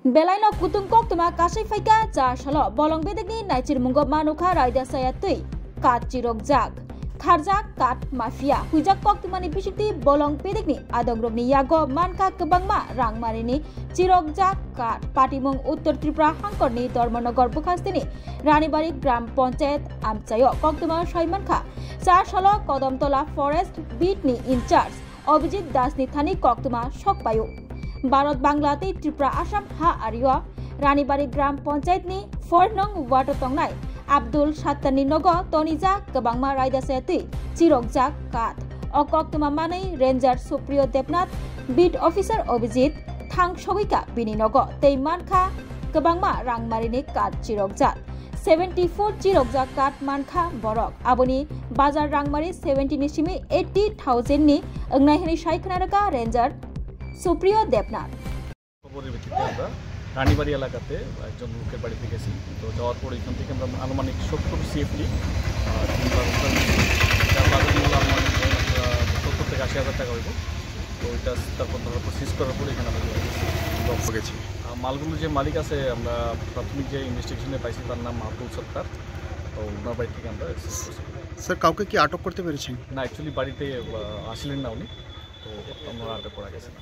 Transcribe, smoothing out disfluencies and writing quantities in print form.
Belaino kutung kok tuma kasih faika jar salo bolong bedek ni naicir munggop manuka raida saya tui kat cirok jak Kharjak kat mafia hujak kok tuma ni bisukti bolong bedek ni adong rob ni yago manka kebangma rang marini cirok jak kat patimung Uttar Tripura hangkor ni Dharmanagar bukhastini Ranibari Gram Panchayat amchayo kok tuma saimanka jar salo Kodamtola Forest Beat ni in charge Abhijit Das ni thani kok tuma sok payo Bharat Banglate Tripura Assam ha Ariwa Ranibari Gram Panchayat ni 4 nong water tongnai Abdul Sattani Nogo Tonija Kabangma Raida Seti Cirok Jak Kat Okok Tuma Manai Ranger Supriyo Debnath Beat Officer Abhijit Thang Shogika Bini Nogo Tei Mankha Kabangma Rang Marini Kat Cirok Jak 74 Cirok Jak Kat Mankha Borok Aboni Bazar Rangmari 70 ni simi 80,000 ni Angnai Hani Shaikhonaraka Ranger সুপ্রিয় দেবনাথ খবরের ভিত্তিতে আমরা রানীবাড়ি এলাকাতে একজন লোকের বাড়িতে গেছি তো যাওয়ার পর এখান থেকে আমরা আনুমানিক 70 সিএফটি যার বাজার মূল্য আনুমানিক 70 থেকে 80,000 টাকা হইব তো ওইটা তারপর সিজ করার পর এখানে আমরা গেছি মালগুলো যে মালিক আছে আমরা প্রাথমিক যে ইনভেস্টিগেশনে পাইছি তার নাম আব্দুল সত্তার তো ওনার বাড়ি থেকে আমরা স্যার কাউকে কি আটক করতে পেরেছেন না অ্যাকচুয়ালি বাড়িতে আসলেন না উনি তো আমরা আটক করা গেছে না